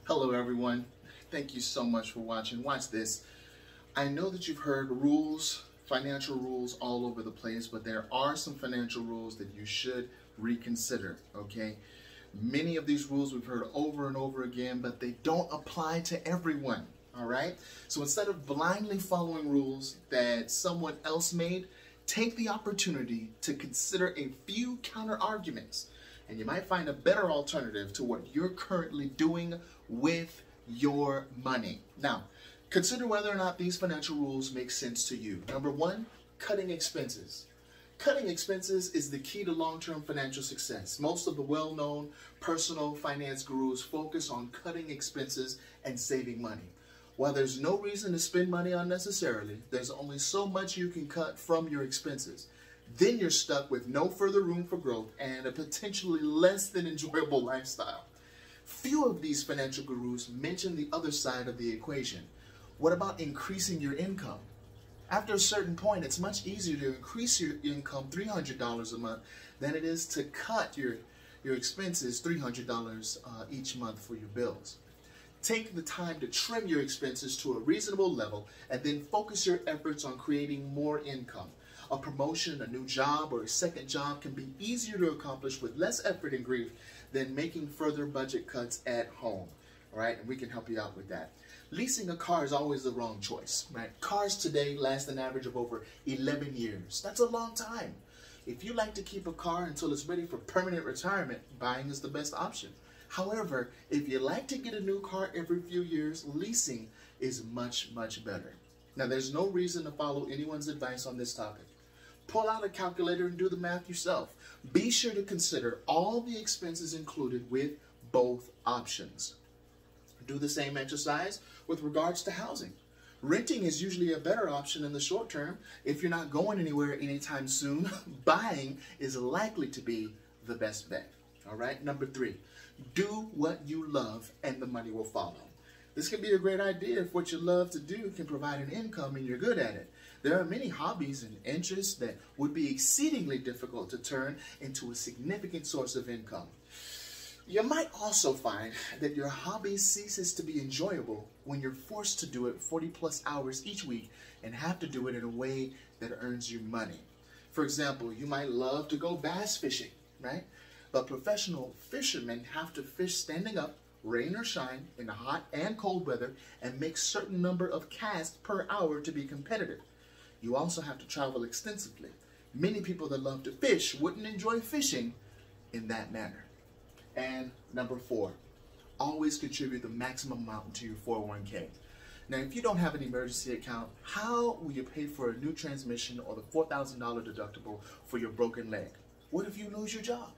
Hello everyone. Thank you so much for watching. Watch this. I know that you've heard rules, financial rules all over the place, but there are some financial rules that you should reconsider, okay? Many of these rules we've heard over and over again, but they don't apply to everyone, all right? So instead of blindly following rules that someone else made, take the opportunity to consider a few counter arguments, and you might find a better alternative to what you're currently doing with your money. Now, consider whether or not these financial rules make sense to you. Number one, cutting expenses. Cutting expenses is the key to long-term financial success. Most of the well-known personal finance gurus focus on cutting expenses and saving money. While there's no reason to spend money unnecessarily, there's only so much you can cut from your expenses. Then you're stuck with no further room for growth and a potentially less than enjoyable lifestyle. Few of these financial gurus mention the other side of the equation. What about increasing your income? After a certain point, it's much easier to increase your income $300 a month than it is to cut your expenses $300 each month for your bills. Take the time to trim your expenses to a reasonable level and then focus your efforts on creating more income. A promotion, a new job, or a second job can be easier to accomplish with less effort and grief than making further budget cuts at home, all right? And we can help you out with that. Leasing a car is always the wrong choice, right? Cars today last an average of over 11 years. That's a long time. If you like to keep a car until it's ready for permanent retirement, buying is the best option. However, if you like to get a new car every few years, leasing is much, much better. Now, there's no reason to follow anyone's advice on this topic. Pull out a calculator and do the math yourself. Be sure to consider all the expenses included with both options. Do the same exercise with regards to housing. Renting is usually a better option in the short term. If you're not going anywhere anytime soon, buying is likely to be the best bet. All right, number three, do what you love and the money will follow. This can be a great idea if what you love to do can provide an income and you're good at it. There are many hobbies and interests that would be exceedingly difficult to turn into a significant source of income. You might also find that your hobby ceases to be enjoyable when you're forced to do it 40+ hours each week and have to do it in a way that earns you money. For example, you might love to go bass fishing, right? But professional fishermen have to fish standing up, rain or shine, in the hot and cold weather, and make certain number of casts per hour to be competitive. You also have to travel extensively. Many people that love to fish wouldn't enjoy fishing in that manner. And number four, always contribute the maximum amount to your 401k. Now, if you don't have an emergency account, how will you pay for a new transmission or the $4,000 deductible for your broken leg? What if you lose your job?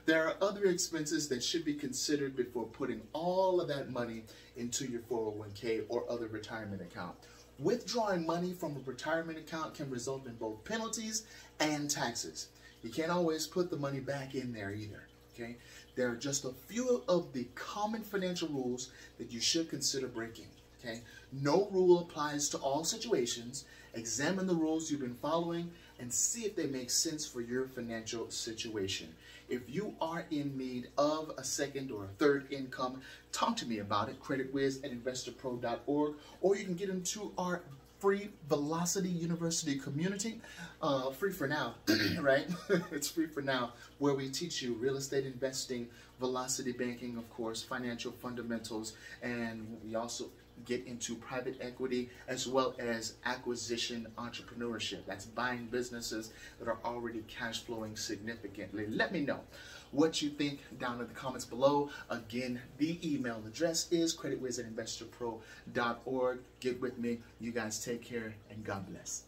There are other expenses that should be considered before putting all of that money into your 401k or other retirement account. Withdrawing money from a retirement account can result in both penalties and taxes. You can't always put the money back in there either, okay? There are just a few of the common financial rules that you should consider breaking, okay? No rule applies to all situations. Examine the rules you've been following and see if they make sense for your financial situation. If you are in need of a second or a third income, talk to me about it, creditwiz@investorpro.org, or you can get into our free Velocity University community, free for now, right? It's free for now, where we teach you real estate investing, velocity banking, of course, financial fundamentals, and we also get into private equity as well as acquisition entrepreneurship. That's buying businesses that are already cash flowing significantly. Let me know what you think down in the comments below. Again, the email address is creditwiz@investorpro.org. Get with me. You guys take care and God bless.